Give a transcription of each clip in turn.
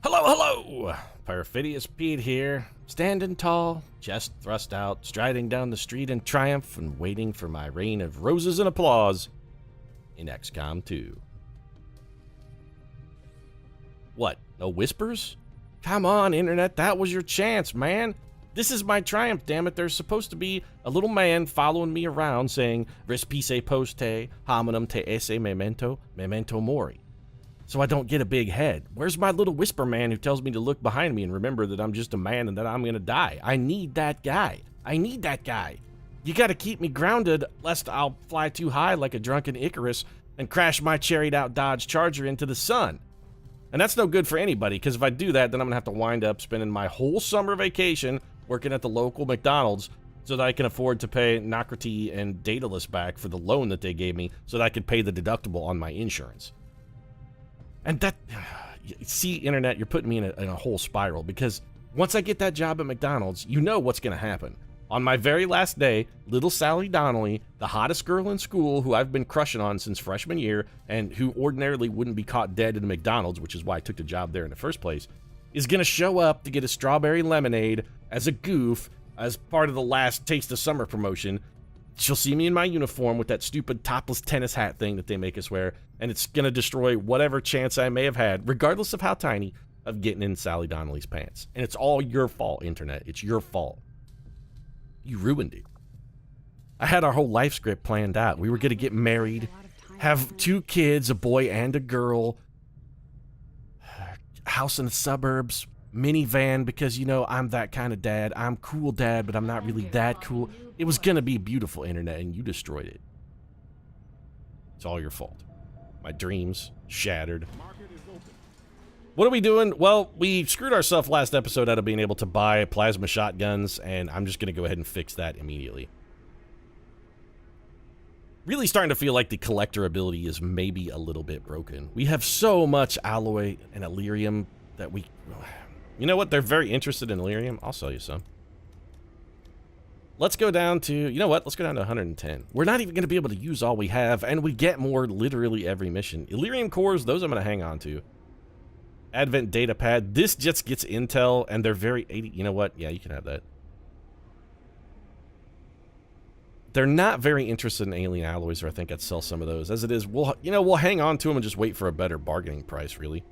Hello, hello! Perfidious Pete here, standing tall, chest thrust out, striding down the street in triumph and waiting for my reign of roses and applause in XCOM 2. What, no whispers? Come on, Internet, that was your chance, man! This is my triumph, damn it. There's supposed to be a little man following me around saying, Respice poste, hominum te esse memento, memento mori. So I don't get a big head. Where's my little whisper man who tells me to look behind me and remember that I'm just a man and that I'm gonna die? I need that guy. I need that guy. You gotta keep me grounded, lest I'll fly too high like a drunken Icarus and crash my cherried out Dodge Charger into the sun. And that's no good for anybody, because if I do that, then I'm gonna have to wind up spending my whole summer vacation working at the local McDonald's so that I can afford to pay Anarchy and Daedalus back for the loan that they gave me so that I could pay the deductible on my insurance. And that, see, Internet, you're putting me in a whole spiral, because once I get that job at McDonald's, you know what's going to happen. On my very last day, little Sally Donnelly, the hottest girl in school who I've been crushing on since freshman year, and who ordinarily wouldn't be caught dead in a McDonald's, which is why I took the job there in the first place, is going to show up to get a strawberry lemonade as a goof, as part of the last Taste of Summer promotion. She'll see me in my uniform with that stupid topless tennis hat thing that they make us wear, and it's going to destroy whatever chance I may have had, regardless of how tiny, of getting in Sally Donnelly's pants. And it's all your fault, Internet. It's your fault. You ruined it. I had our whole life script planned out. We were going to get married, have 2 kids, a boy and a girl, house in the suburbs, minivan, because, you know, I'm that kind of dad. I'm cool dad, but I'm not really that cool. It was gonna be beautiful, Internet, and you destroyed it. It's all your fault. My dreams shattered. What are we doing? Well, we screwed ourselves last episode out of being able to buy plasma shotguns, and I'm just gonna go ahead and fix that immediately. Really starting to feel like the collector ability is maybe a little bit broken. We have so much alloy and Illyrium that we... You know what? They're very interested in Illyrium. I'll sell you some. Let's go down to... You know what? Let's go down to 110. We're not even going to be able to use all we have, and we get more literally every mission. Illyrium cores, those I'm going to hang on to. Advent data pad. This just gets intel, and they're very... You know what? Yeah, you can have that. They're not very interested in alien alloys, or I think I'd sell some of those. As it is, we'll hang on to them and just wait for a better bargaining price, really.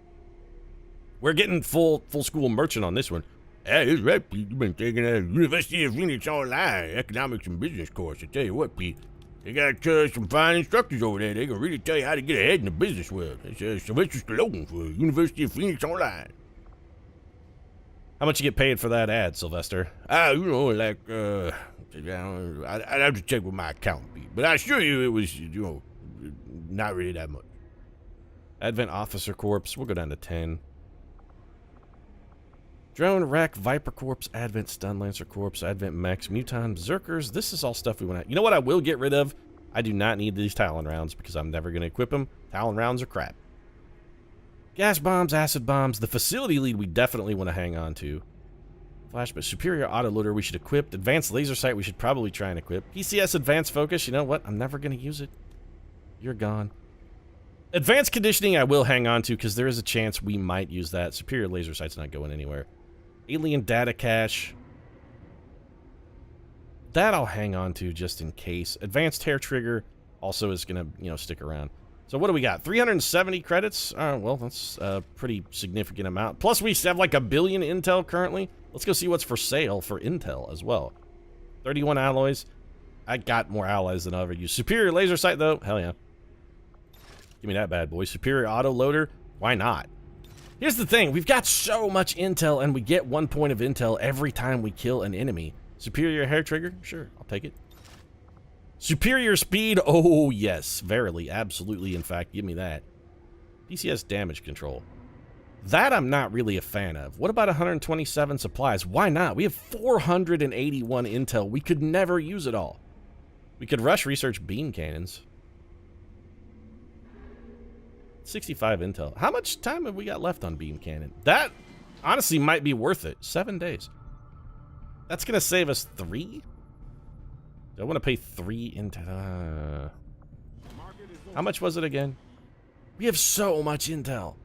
We're getting full school merchant on this one. Hey, this is right, Pete. You've been taking a University of Phoenix Online Economics and Business course. I tell you what, Pete, they got some fine instructors over there. They can really tell you how to get ahead in the business world. It's Sylvester Stallone for University of Phoenix Online. How much you get paid for that ad, Sylvester? You know, like, I'd have to check with my accountant, Pete. But I assure you it was, you know, not really that much. Advent Officer Corps, we'll go down to 10. Drone, Wreck, Viper Corps, Advent Stun Lancer Corps, Advent Mechs, Muton, Berserkers. This is all stuff we want to... You know what I will get rid of? I do not need these Talon rounds because I'm never going to equip them. Talon rounds are crap. Gas bombs, acid bombs. The facility lead we definitely want to hang on to. Flashback, superior autoloader we should equip. Advanced laser sight we should probably try and equip. PCS advanced focus. You know what? I'm never going to use it. You're gone. Advanced conditioning I will hang on to because there is a chance we might use that. Superior laser sight's not going anywhere. Alien data cache. That I'll hang on to just in case. Advanced hair trigger also is going to, you know, stick around. So what do we got? 370 credits? Well, that's a pretty significant amount. Plus we have like 1 billion intel currently. Let's go see what's for sale for intel as well. 31 alloys. I got more alloys than I ever used. Superior laser sight though? Hell yeah. Give me that bad boy. Superior auto loader? Why not? Here's the thing, we've got so much intel and we get 1 point of intel every time we kill an enemy. Superior hair trigger? Sure, I'll take it. Superior speed? Oh yes, verily, absolutely, in fact, give me that. PCS damage control. That I'm not really a fan of. What about 127 supplies? Why not? We have 481 intel. We could never use it all. We could rush research beam cannons. 65 intel. How much time have we got left on beam cannon? That honestly might be worth it. 7 days. That's gonna save us 3? Do I want to pay 3 intel? How much was it again? We have so much intel.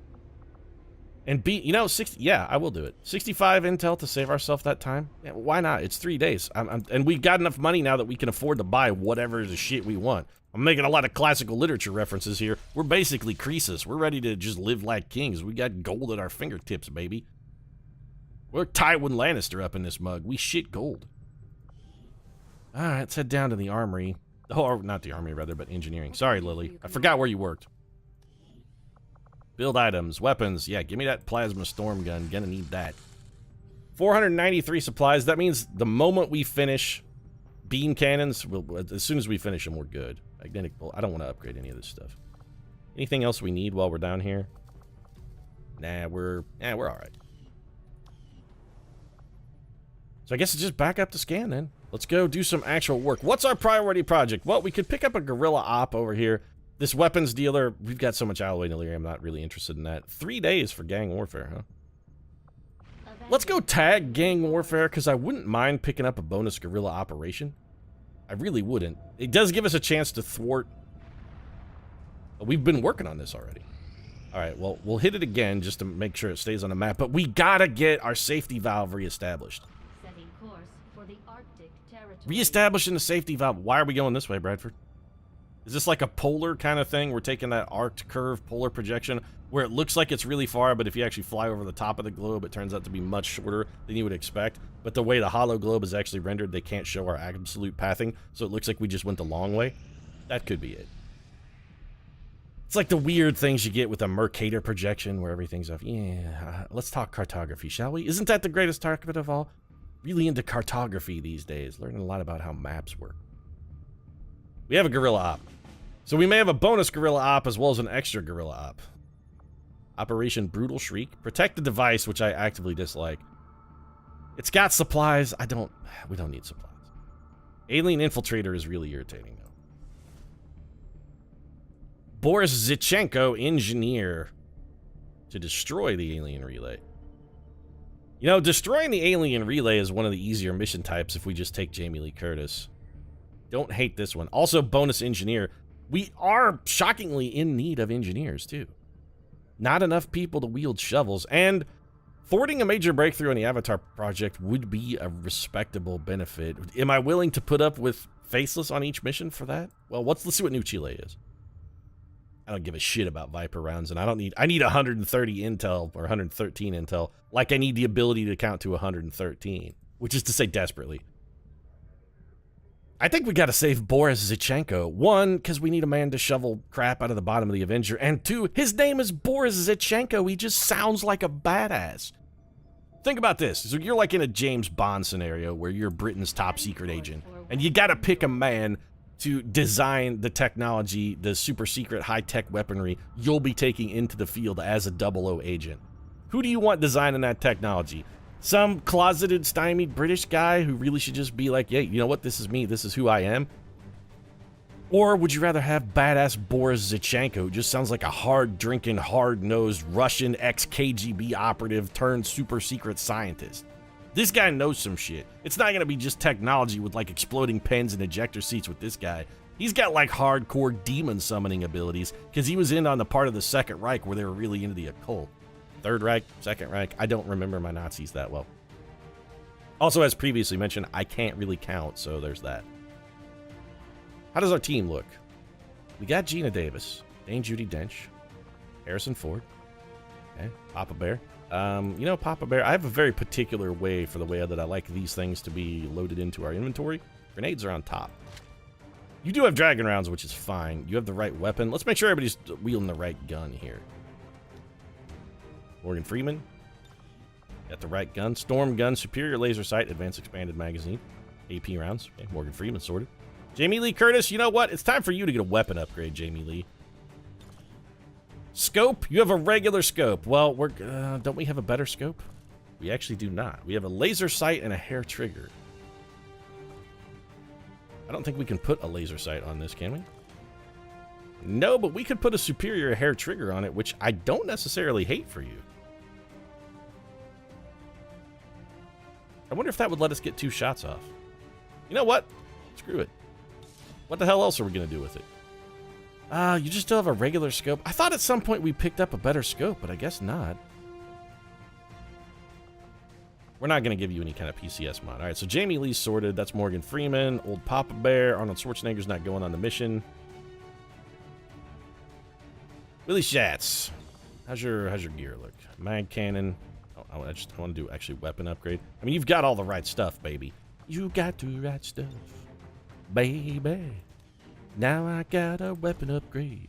And B, you know, 60, yeah, I will do it. 65 intel to save ourselves that time. Yeah, why not? It's 3 days. And we've got enough money now that we can afford to buy whatever the shit we want. I'm making a lot of classical literature references here. We're basically Croesus. We're ready to just live like kings. We got gold at our fingertips, baby. We're Tywin Lannister up in this mug. We shit gold. All right, let's head down to the armory. Oh, not the armory, rather, but engineering. Sorry, Lily. I forgot where you worked. Build items, weapons. Yeah, give me that plasma storm gun. Gonna need that. 493 supplies. That means the moment we finish beam cannons, as soon as we finish them, we're good. Magnetic bolt. I don't want to upgrade any of this stuff. Anything else we need while we're down here? Nah, we're all right. So I guess it's just back up to scan then. Let's go do some actual work. What's our priority project? Well, we could pick up a guerrilla op over here. This weapons dealer, we've got so much alloy delirium, I'm not really interested in that. 3 days for gang warfare, huh? Let's go tag gang warfare, because I wouldn't mind picking up a bonus guerrilla operation. I really wouldn't. It does give us a chance to thwart. We've been working on this already. All right, well, we'll hit it again just to make sure it stays on the map, but we gotta get our safety valve reestablished. Setting course for the Arctic territory. Reestablishing the safety valve. Why are we going this way, Bradford? Is this like a polar kind of thing? We're taking that arced curve polar projection where it looks like it's really far, but if you actually fly over the top of the globe, it turns out to be much shorter than you would expect. But the way the hollow globe is actually rendered, they can't show our absolute pathing, so it looks like we just went the long way. That could be it. It's like the weird things you get with a Mercator projection where everything's off. Yeah, let's talk cartography, shall we? Isn't that the greatest topic of all? Really into cartography these days, learning a lot about how maps work. We have a guerrilla op. So we may have a bonus guerrilla op as well as an extra guerrilla op. Operation Brutal Shriek. Protect the device, which I actively dislike. It's got supplies. We don't need supplies. Alien Infiltrator is really irritating, though. Boris Zichenko, Engineer. To destroy the alien relay. You know, destroying the alien relay is one of the easier mission types if we just take Jamie Lee Curtis. Don't hate this one. Also, bonus engineer. We are shockingly in need of engineers, too. Not enough people to wield shovels, and thwarting a major breakthrough on the Avatar project would be a respectable benefit. Am I willing to put up with Faceless on each mission for that? Well, let's see what New Chile is. I don't give a shit about Viper rounds, and I need 130 intel, or 113 intel, like I need the ability to count to 113, which is to say desperately. I think we gotta save Boris Zichenko. 1, because we need a man to shovel crap out of the bottom of the Avenger, and 2, his name is Boris Zichenko. He just sounds like a badass. Think about this. So you're like in a James Bond scenario where you're Britain's top secret agent, and you gotta pick a man to design the technology, the super secret high-tech weaponry you'll be taking into the field as a 00 agent. Who do you want designing that technology? Some closeted, stymied British guy who really should just be like, hey, you know what? This is me. This is who I am. Or would you rather have badass Boris Zichenko, who just sounds like a hard-drinking, hard-nosed Russian ex-KGB operative turned super secret scientist? This guy knows some shit. It's not going to be just technology with like exploding pens and ejector seats with this guy. He's got like hardcore demon summoning abilities because he was in on the part of the Second Reich where they were really into the occult. Third Reich, Second Reich, I don't remember my Nazis that well. Also, as previously mentioned, I can't really count, so there's that. How does our team look? We got Gina Davis, Dane Judi Dench, Harrison Ford, okay, Papa Bear. You know, Papa Bear, I have a very particular way for the way that I like these things to be loaded into our inventory. Grenades are on top. You do have dragon rounds, which is fine. You have the right weapon. Let's make sure everybody's wielding the right gun here. Morgan Freeman. Got the right gun. Storm gun, superior laser sight, advanced expanded magazine. AP rounds. Okay, Morgan Freeman sorted. Jamie Lee Curtis, you know what? It's time for you to get a weapon upgrade, Jamie Lee. Scope? You have a regular scope. Well, don't we have a better scope? We actually do not. We have a laser sight and a hair trigger. I don't think we can put a laser sight on this, can we? No, but we could put a superior hair trigger on it, which I don't necessarily hate for you. I wonder if that would let us get 2 shots off. You know what? Screw it. What the hell else are we going to do with it? You just still have a regular scope. I thought at some point we picked up a better scope, but I guess not. We're not going to give you any kind of PCS mod. All right, so Jamie Lee's sorted. That's Morgan Freeman. Old Papa Bear. Arnold Schwarzenegger's not going on the mission. Willie Shatz. How's your gear look? Mag cannon. Oh, I just want to do actually weapon upgrade. I mean, you've got all the right stuff, baby. You got the right stuff, baby. Now I got a weapon upgrade.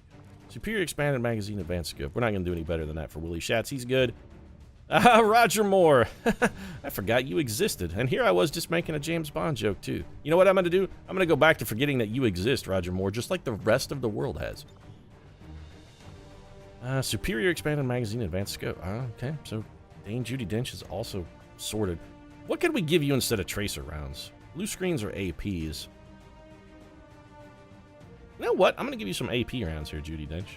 Superior expanded magazine, advanced scope. We're not going to do any better than that for Willie Shatz. He's good. Roger Moore. I forgot you existed. And here I was just making a James Bond joke, too. You know what I'm going to do? I'm going to go back to forgetting that you exist, Roger Moore, just like the rest of the world has. Superior expanded magazine, advanced scope. Okay, so Dane Judi Dench is also sorted. What could we give you instead of tracer rounds? Blue screens or APs? You know what? I'm going to give you some AP rounds here, Judi Dench.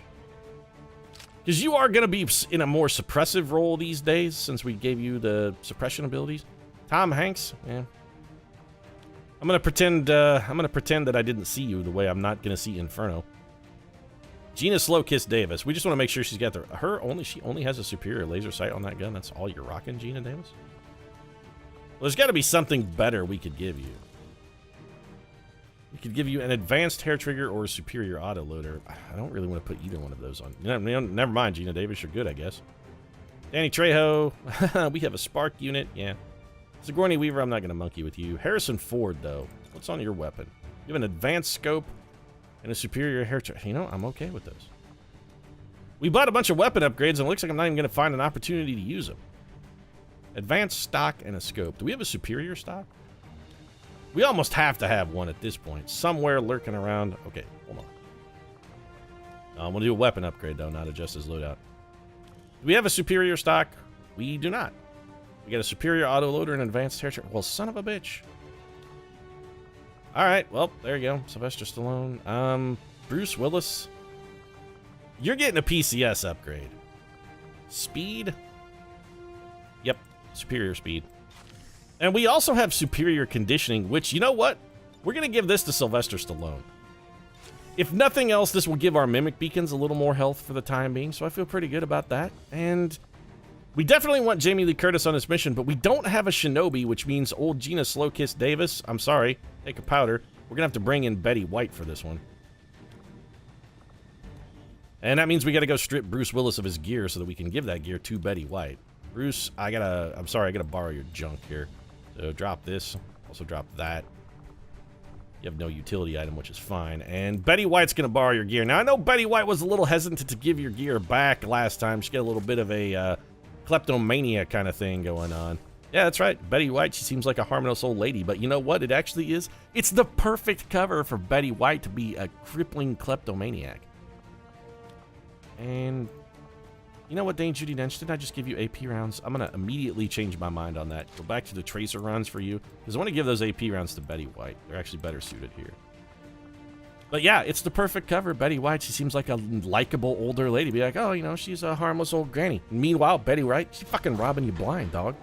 Because you are going to be in a more suppressive role these days, since we gave you the suppression abilities. Tom Hanks, yeah. I'm going to pretend that I didn't see you the way I'm not going to see Inferno. Gina Slowkiss Davis. We just want to make sure she's got she only has a superior laser sight on that gun. That's all you're rocking, Gina Davis? Well, there's got to be something better we could give you. We could give you an advanced hair trigger or a superior autoloader. I don't really want to put either one of those on. Never mind, Gina Davis. You're good, I guess. Danny Trejo. We have a spark unit. Yeah. Sigourney Weaver, I'm not going to monkey with you. Harrison Ford, though. What's on your weapon? You have an advanced scope and a superior hair trigger. You know, I'm okay with those. We bought a bunch of weapon upgrades, and it looks like I'm not even going to find an opportunity to use them. Advanced stock and a scope. Do we have a superior stock? We almost have to have one at this point. Somewhere lurking around. Okay, hold on. I'm going to do a weapon upgrade, though, not adjust his loadout. Do we have a superior stock? We do not. We got a superior autoloader and advanced hair trigger. Well, son of a bitch. All right, well, there you go. Sylvester Stallone. Bruce Willis. You're getting a PCS upgrade. Speed? Yep, superior speed. And we also have superior conditioning, which, you know what? We're going to give this to Sylvester Stallone. If nothing else, this will give our mimic beacons a little more health for the time being, so I feel pretty good about that. And we definitely want Jamie Lee Curtis on this mission, but we don't have a Shinobi, which means old Gina Slowkiss Davis. I'm sorry, take a powder. We're going to have to bring in Betty White for this one. And that means we got to go strip Bruce Willis of his gear so that we can give that gear to Betty White. Bruce, I'm sorry, I got to borrow your junk here. So drop this, also drop that. You have no utility item, which is fine. And Betty White's going to borrow your gear. Now, I know Betty White was a little hesitant to give your gear back last time. She got a little bit of a kleptomania kind of thing going on. Yeah, that's right. Betty White, she seems like a harmless old lady. But you know what? It actually is. It's the perfect cover for Betty White to be a crippling kleptomaniac. And you know what, Dane Judi Dench, didn't I just give you AP rounds? I'm going to immediately change my mind on that. Go back to the tracer runs for you, because I want to give those AP rounds to Betty White. They're actually better suited here. But yeah, it's the perfect cover. Betty White, she seems like a likable older lady. Be like, oh, you know, she's a harmless old granny. Meanwhile, Betty White, she's fucking robbing you blind, dog.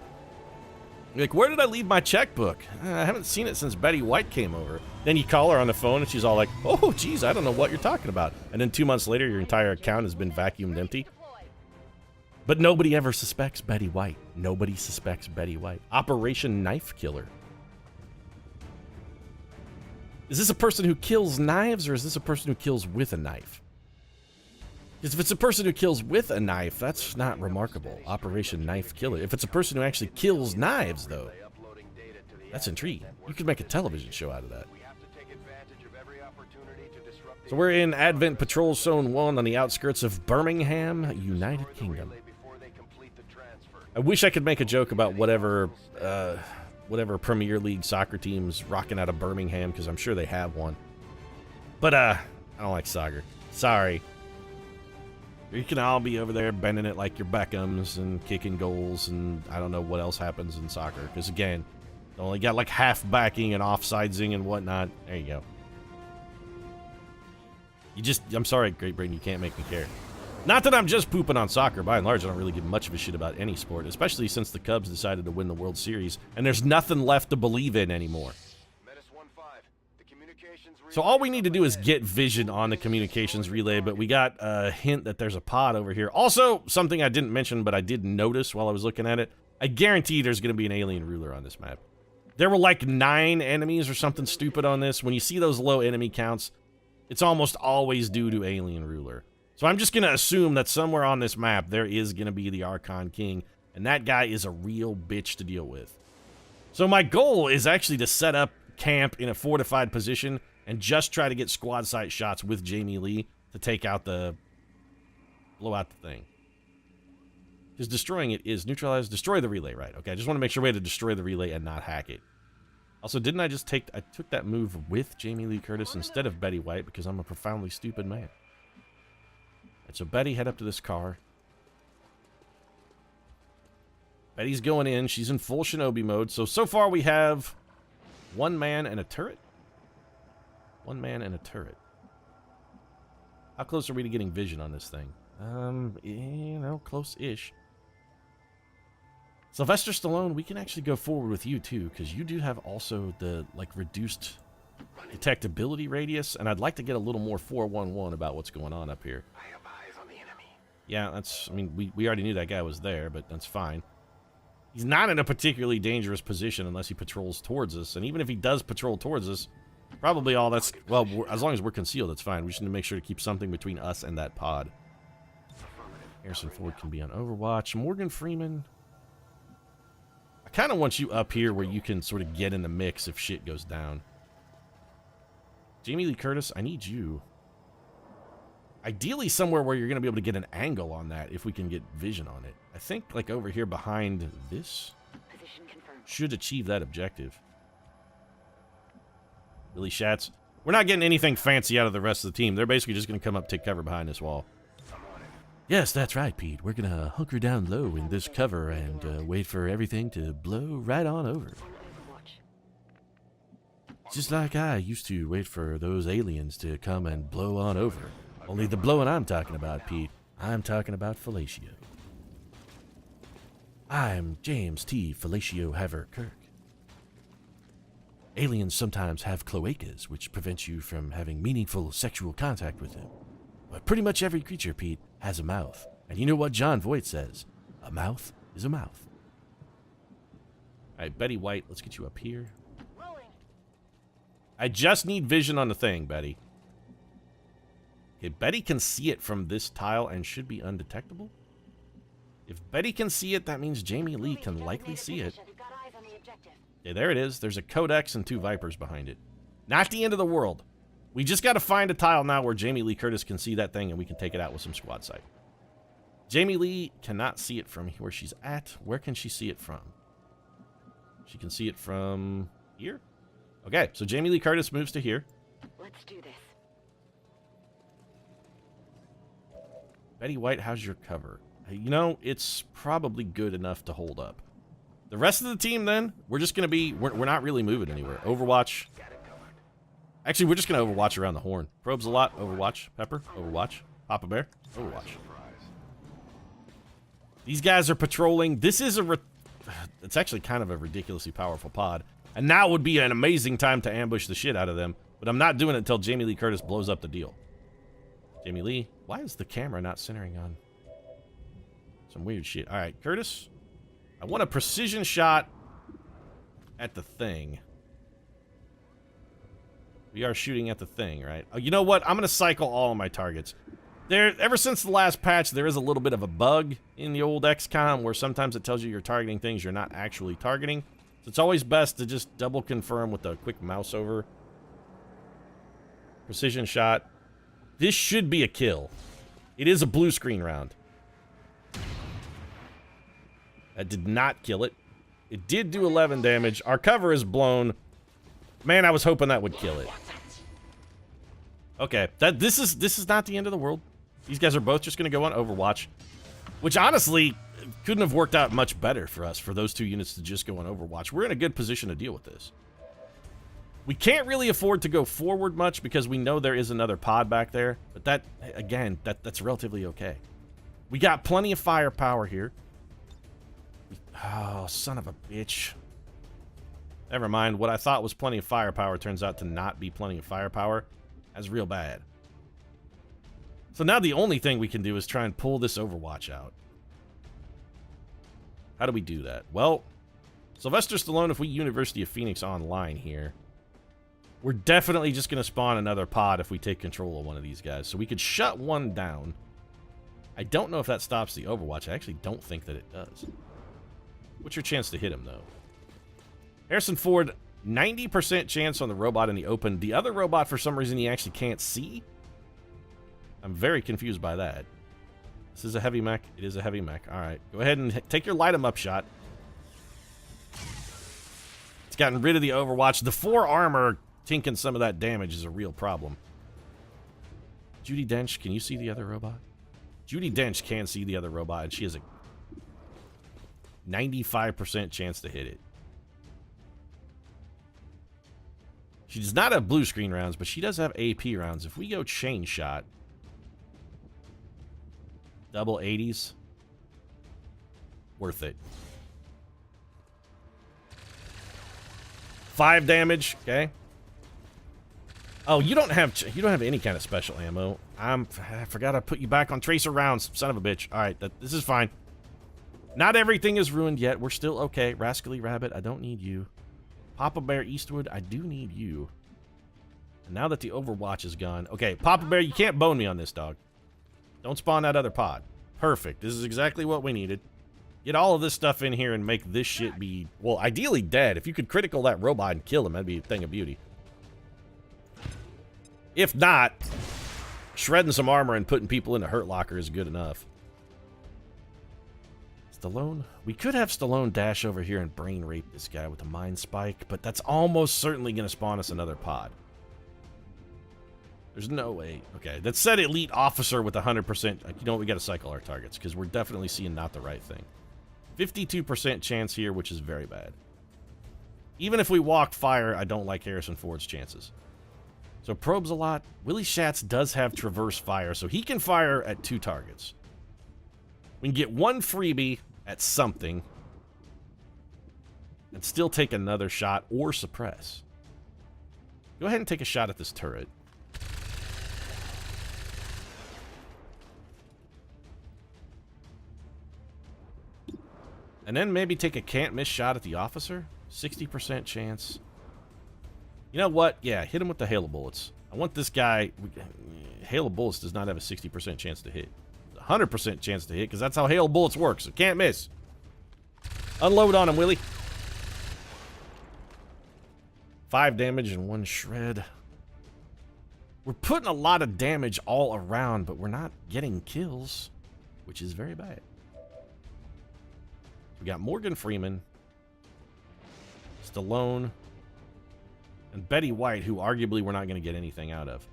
You're like, where did I leave my checkbook? I haven't seen it since Betty White came over. Then you call her on the phone, and she's all like, oh, geez, I don't know what you're talking about. And then 2 months later, your entire account has been vacuumed empty. But nobody ever suspects Betty White. Nobody suspects Betty White. Operation Knife Killer. Is this a person who kills knives, or is this a person who kills with a knife? Because if it's a person who kills with a knife, that's not remarkable. Operation Knife Killer. If it's a person who actually kills knives, though, that's intriguing. You could make a television show out of that. So we're in Advent Patrol Zone 1 on the outskirts of Birmingham, United Kingdom. I wish I could make a joke about whatever Premier League soccer team's rocking out of Birmingham, because I'm sure they have one. But, I don't like soccer. Sorry. You can all be over there bending it like your Beckhams and kicking goals, and I don't know what else happens in soccer. Because, again, they only got like half backing and offsidesing and whatnot. There you go. I'm sorry, Great Britain, you can't make me care. Not that I'm just pooping on soccer. By and large, I don't really give much of a shit about any sport, especially since the Cubs decided to win the World Series, and there's nothing left to believe in anymore. So all we need to do is get vision on the communications relay, but we got a hint that there's a pod over here. Also, something I didn't mention, but I did notice while I was looking at it, I guarantee there's going to be an alien ruler on this map. There were like 9 enemies or something stupid on this. When you see those low enemy counts, it's almost always due to alien ruler. So I'm just going to assume that somewhere on this map there is going to be the Archon King, and that guy is a real bitch to deal with. So my goal is actually to set up camp in a fortified position and just try to get squad sight shots with Jamie Lee to take out the... blow out the thing. Because destroying it is neutralize, destroy the relay, right? Okay, I just want to make sure we had to destroy the relay and not hack it. Also, didn't I just take... I took that move with Jamie Lee Curtis instead of Betty White because I'm a profoundly stupid man. And so Betty, head up to this car. Betty's going in. She's in full Shinobi mode. So far we have 1 man and a turret. 1 man and a turret. How close are we to getting vision on this thing? You know, close-ish. Sylvester Stallone, we can actually go forward with you, too, because you do have also the, like, reduced detectability radius, and I'd like to get a little more 411 about what's going on up here. I have eyes on the enemy. Yeah, that's, I mean, we already knew that guy was there, but that's fine. He's not in a particularly dangerous position unless he patrols towards us, and even if he does patrol towards us, probably all that's, well, as long as we're concealed, that's fine. We just need to make sure to keep something between us and that pod. Harrison Ford can be on Overwatch. Morgan Freeman. I kind of want you up here where you can sort of get in the mix if shit goes down. Jamie Lee Curtis, I need you. Ideally somewhere where you're going to be able to get an angle on that if we can get vision on it. I think like over here behind this should achieve that objective. Billy Schatz. We're not getting anything fancy out of the rest of the team. They're basically just going to come up, take cover behind this wall. Yes, that's right, Pete. We're gonna hunker down low in this cover and wait for everything to blow right on over. Just like I used to wait for those aliens to come and blow on over. Only the blowing I'm talking about, Pete, I'm talking about fellatio. I'm James T. Fellatio Haver Kirk. Aliens sometimes have cloacas, which prevents you from having meaningful sexual contact with them. But pretty much every creature, Pete, has a mouth. And you know what John Voight says? A mouth is a mouth. Alright, Betty White, let's get you up here. I just need vision on the thing, Betty. Okay, Betty can see it from this tile and should be undetectable. If Betty can see it, that means Jamie Lee can likely see it. Okay, there it is. There's a Codex and 2 Vipers behind it. Not the end of the world. We just got to find a tile now where Jamie Lee Curtis can see that thing and we can take it out with some squad sight. Jamie Lee cannot see it from where she's at. Where can she see it from? She can see it from here? Okay, so Jamie Lee Curtis moves to here. Let's do this. Betty White, how's your cover? You know, it's probably good enough to hold up. The rest of the team, then, we're just going to be... We're not really moving anywhere. Overwatch. Actually, we're just going to Overwatch around the horn. Probes a lot. Overwatch. Pepper. Overwatch. Papa Bear. Overwatch. These guys are patrolling. This is a... It's actually kind of a ridiculously powerful pod. And now would be an amazing time to ambush the shit out of them. But I'm not doing it until Jamie Lee Curtis blows up the deal. Jamie Lee, why is the camera not centering on some weird shit? All right, Curtis, I want a precision shot at the thing. We are shooting at the thing, right? Oh, you know what? I'm going to cycle all of my targets. Ever since the last patch, there is a little bit of a bug in the old XCOM where sometimes it tells you you're targeting things you're not actually targeting. So it's always best to just double confirm with a quick mouse over. Precision shot. This should be a kill. It is a blue screen round. That did not kill it. It did do 11 damage. Our cover is blown. Man, I was hoping that would kill it. Okay, this is not the end of the world. These guys are both just going to go on Overwatch, which honestly couldn't have worked out much better for us for those 2 units to just go on Overwatch. We're in a good position to deal with this. We can't really afford to go forward much because we know there is another pod back there. But that, again, that's relatively okay. We got plenty of firepower here. Oh, son of a bitch. Never mind. What I thought was plenty of firepower turns out to not be plenty of firepower. That's real bad. So now the only thing we can do is try and pull this Overwatch out. How do we do that? Well, Sylvester Stallone, if we University of Phoenix online here, we're definitely just going to spawn another pod if we take control of one of these guys. So we could shut one down. I don't know if that stops the Overwatch. I actually don't think that it does. What's your chance to hit him, though? Harrison Ford, 90% chance on the robot in the open. The other robot, for some reason, he actually can't see. I'm very confused by that. This is a heavy mech. It is a heavy mech. All right. Go ahead and take your light him up shot. It's gotten rid of the Overwatch. The 4 armor tinking some of that damage is a real problem. Judi Dench, can you see the other robot? Judi Dench can see the other robot, and she has a 95% chance to hit it. She does not have blue screen rounds, but she does have AP rounds. If we go chain shot, double 80s, worth it. 5 damage, okay. Oh, you don't have any kind of special ammo. I forgot I put you back on tracer rounds, son of a bitch. All right, this is fine. Not everything is ruined yet. We're still okay. Rascally Rabbit, I don't need you. Papa Bear Eastwood, I do need you. And now that the Overwatch is gone, okay, Papa Bear, you can't bone me on this, dog. Don't spawn that other pod. Perfect. This is exactly what we needed. Get all of this stuff in here and make this shit be, well, ideally dead. If you could critical that robot and kill him, that'd be a thing of beauty. If not, shredding some armor and putting people in a hurt locker is good enough. Stallone? We could have Stallone dash over here and brain rape this guy with a mind spike, but that's almost certainly going to spawn us another pod. There's no way. Okay, that said elite officer with 100%. You know what? We got to cycle our targets because we're definitely seeing not the right thing. 52% chance here, which is very bad. Even if we walk fire, I don't like Harrison Ford's chances. So probes a lot. Willie Schatz does have traverse fire, so he can fire at 2 targets. We can get 1 freebie at something and still take another shot or suppress. Go ahead and take a shot at this turret. And then maybe take a can't miss shot at the officer. 60% chance. You know what? Yeah, hit him with the hail of bullets. I want this guy. Hail of bullets does not have a 60% chance to hit. 100% chance to hit because that's how hail of bullets works. So can't miss. Unload on him, Willie. 5 damage and 1 shred. We're putting a lot of damage all around, but we're not getting kills, which is very bad. We got Morgan Freeman, Stallone, and Betty White, who arguably we're not going to get anything out of.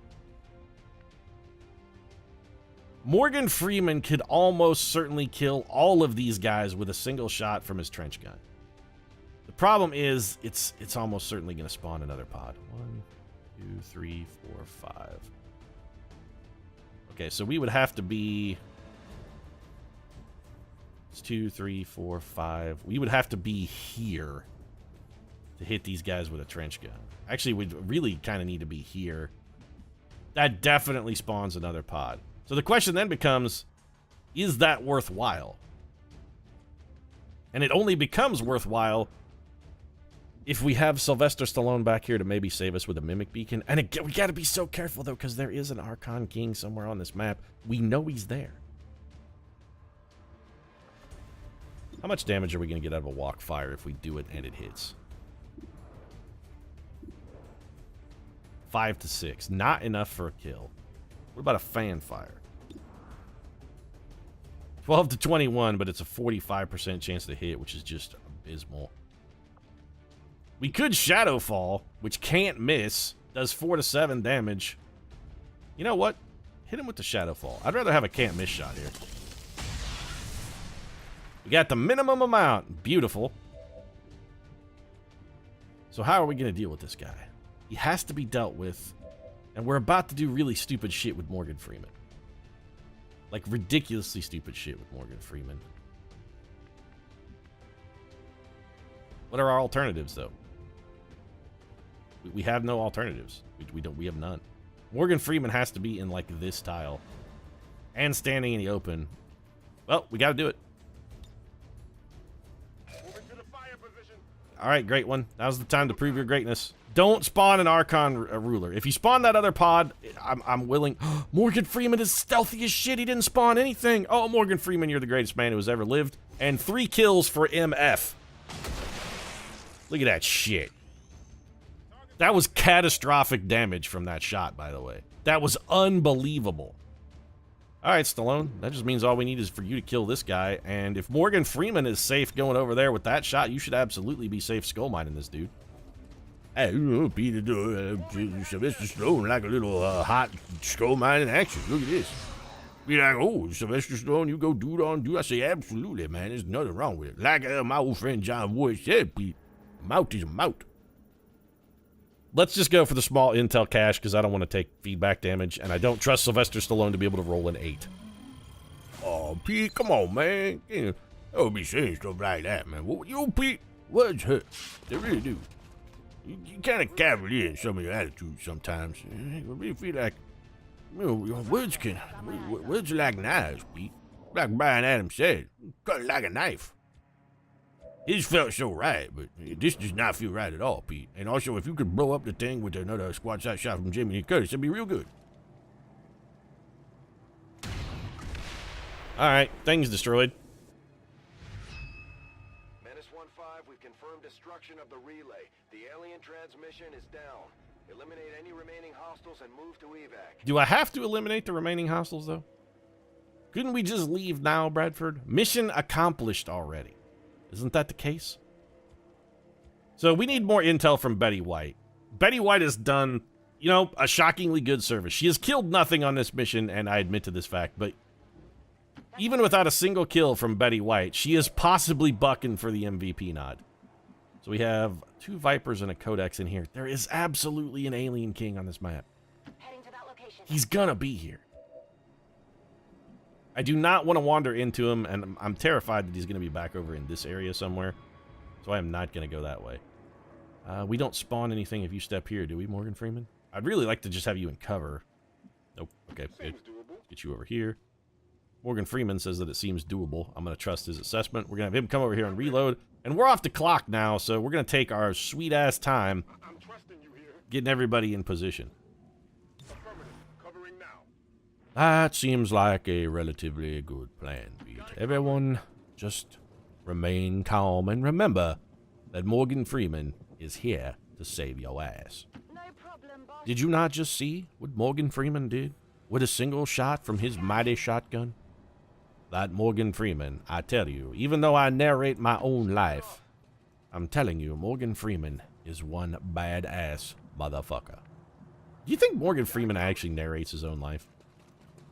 Morgan Freeman could almost certainly kill all of these guys with a single shot from his trench gun. The problem is, it's almost certainly going to spawn another pod. 1, 2, 3, 4, 5. Okay, so we would have to be... It's 2, 3, 4, 5. We would have to be here to hit these guys with a trench gun. Actually, we really kind of need to be here. That definitely spawns another pod. So the question then becomes, is that worthwhile? And it only becomes worthwhile if we have Sylvester Stallone back here to maybe save us with a mimic beacon. And we got to be so careful, though, because there is an Archon King somewhere on this map. We know he's there. How much damage are we going to get out of a walk fire if we do it and it hits? 5 to 6. Not enough for a kill. What about a fan fire? 12 to 21, but it's a 45% chance to hit, which is just abysmal. We could Shadowfall, which can't miss. Does 4 to 7 damage. You know what? Hit him with the Shadowfall. I'd rather have a can't miss shot here. We got the minimum amount. Beautiful. So how are we going to deal with this guy? He has to be dealt with. And we're about to do really stupid shit with Morgan Freeman. Like ridiculously stupid shit with Morgan Freeman. What are our alternatives, though? We have no alternatives. We have none. Morgan Freeman has to be in like this tile. And standing in the open. Well, we got to do it. All right, great one. Now's the time to prove your greatness. Don't spawn an Archon ruler. If you spawn that other pod, I'm willing. Morgan Freeman is stealthy as shit. He didn't spawn anything. Oh, Morgan Freeman, you're the greatest man who has ever lived. And 3 kills for MF. Look at that shit. That was catastrophic damage from that shot, by the way. That was unbelievable. All right, Stallone. That just means all we need is for you to kill this guy. And if Morgan Freeman is safe going over there with that shot, you should absolutely be safe skull mining this dude. Hey, you know, Peter, Sylvester Stallone like a little hot skull mining action. Look at this. Be like, oh, Sylvester Stallone, you go dude on dude. I say, absolutely, man. There's nothing wrong with it. Like my old friend John Wood said, Pete, mouth is a mouth. Let's just go for the small intel cache because I don't want to take feedback damage, and I don't trust Sylvester Stallone to be able to roll an 8. Oh, Pete, come on, man. You know, don't be saying stuff like that, man. You know, Pete, words hurt. They really do. You kind of cavalier in some of your attitudes sometimes. I really feel like, you know, words are like knives, Pete. Like Brian Adams said, cut it like a knife. His felt so right, but this does not feel right at all, Pete. And also, if you could blow up the thing with another squad shot from Jamie Lee Curtis, it'd be real good. All right, thing's destroyed. Menace 1-5, we've confirmed destruction of the relay. The alien transmission is down. Eliminate any remaining hostiles and move to evac. Do I have to eliminate the remaining hostiles, though? Couldn't we just leave now, Bradford? Mission accomplished already. Isn't that the case? So we need more intel from Betty White. Betty White has done, you know, a shockingly good service. She has killed nothing on this mission, and I admit to this fact, but even without a single kill from Betty White, she is possibly bucking for the MVP nod. So we have 2 Vipers and a Codex in here. There is absolutely an Alien King on this map. Heading to that location. He's gonna be here. I do not want to wander into him, and I'm terrified that he's going to be back over in this area somewhere. So I am not going to go that way. We don't spawn anything if you step here, do we, Morgan Freeman? I'd really like to just have you in cover. Nope. Okay, good. Get you over here. Morgan Freeman says that it seems doable. I'm going to trust his assessment. We're going to have him come over here and reload. And we're off the clock now, so we're going to take our sweet-ass time getting everybody in position. That seems like a relatively good plan, Pete. Everyone, just remain calm and remember that Morgan Freeman is here to save your ass. No problem, boss. Did you not just see what Morgan Freeman did with a single shot from his mighty shotgun? That Morgan Freeman, I tell you, even though I narrate my own life, I'm telling you, Morgan Freeman is one badass motherfucker. Do you think Morgan Freeman actually narrates his own life?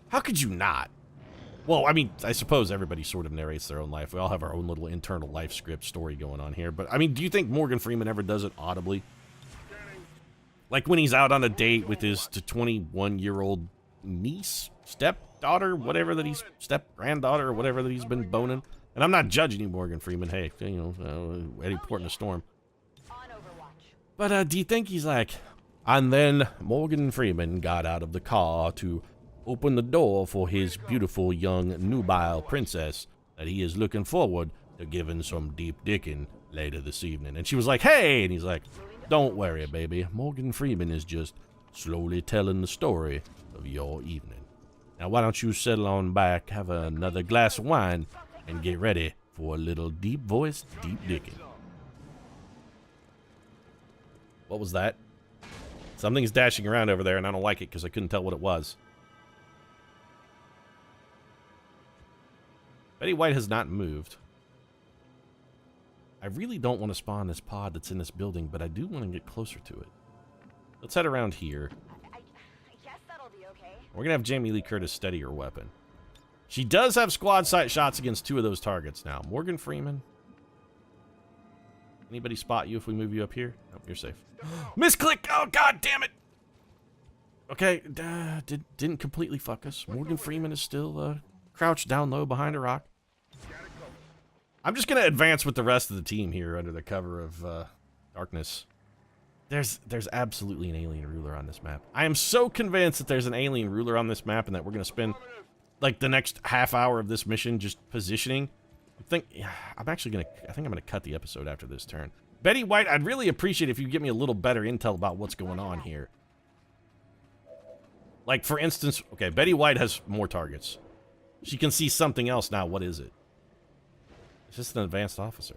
How could you not? Well, I mean, I suppose everybody sort of narrates their own life. We all have our own little internal life script story going on here. But, I mean, do you think Morgan Freeman ever does it audibly? Like when he's out on a date with his 21-year-old niece, stepdaughter, whatever that he's, step-granddaughter, or whatever that he's been boning. And I'm not judging you, Morgan Freeman. Hey, you know, Eddie Port in a storm. On Overwatch. But, do you think he's like... And then Morgan Freeman got out of the car to open the door for his beautiful young nubile princess that he is looking forward to giving some deep dicking later this evening. And she was like, hey! And he's like, don't worry, baby. Morgan Freeman is just slowly telling the story of your evening. Now, why don't you settle on back, have another glass of wine, and get ready for a little deep-voiced deep dicking. What was that? Something's dashing around over there, and I don't like it because I couldn't tell what it was. Betty White has not moved. I really don't want to spawn this pod that's in this building, but I do want to get closer to it. Let's head around here. I guess that'll be okay. We're going to have Jamie Lee Curtis steady her weapon. She does have squad sight shots against 2 of those targets now. Morgan Freeman. Anybody spot you if we move you up here? Nope, you're safe. Misclick! Oh, god damn it! Okay, didn't completely fuck us. Morgan Freeman is still crouched down low behind a rock. I'm just going to advance with the rest of the team here under the cover of darkness. There's absolutely an alien ruler on this map. I am so convinced that there's an alien ruler on this map and that we're going to spend like the next half hour of this mission just positioning. I'm actually gonna. I think I'm gonna cut the episode after this turn. Betty White, I'd really appreciate if you give me a little better intel about what's going on here. Like, for instance, okay, Betty White has more targets. She can see something else now. What is it? It's just an advanced officer.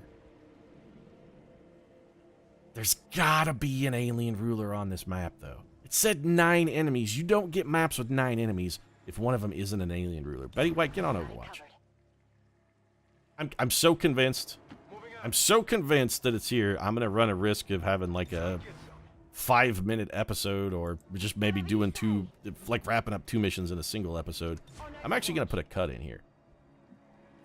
There's gotta be an alien ruler on this map, though. It said 9 enemies. You don't get maps with 9 enemies if one of them isn't an alien ruler. Betty White, get on Overwatch. I'm so convinced. I'm so convinced that it's here. I'm gonna run a risk of having like a 5-minute episode, or just maybe doing like wrapping up 2 missions in a single episode. I'm actually gonna put a cut in here.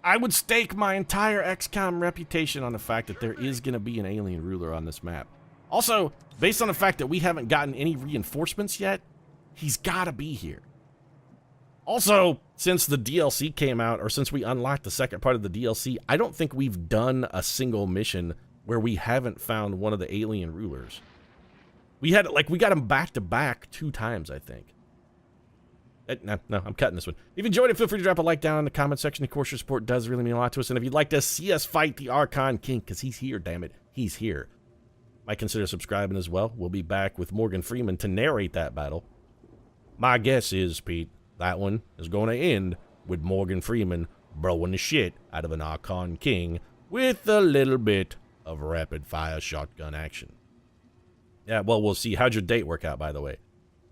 I would stake my entire XCOM reputation on the fact that there is gonna be an alien ruler on this map. Also, based on the fact that we haven't gotten any reinforcements yet, he's gotta be here. Also, since the DLC came out, or since we unlocked the second part of the DLC, I don't think we've done a single mission where we haven't found one of the alien rulers. We got him back to back 2 times, I think. No, I'm cutting this one. If you enjoyed it, feel free to drop a like down in the comment section. Of course, your support does really mean a lot to us. And if you'd like to see us fight the Archon King, because he's here, damn it, he's here, might consider subscribing as well. We'll be back with Morgan Freeman to narrate that battle. My guess is, Pete, that one is going to end with Morgan Freeman blowing the shit out of an Archon King with a little bit of rapid-fire shotgun action. Yeah, well, we'll see. How'd your date work out, by the way?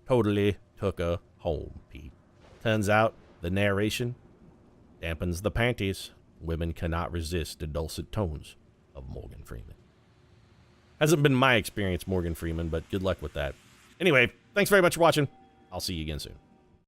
Totally took her home, Pete. Turns out the narration dampens the panties. Women cannot resist the dulcet tones of Morgan Freeman. Hasn't been my experience, Morgan Freeman, but good luck with that. Anyway, thanks very much for watching. I'll see you again soon.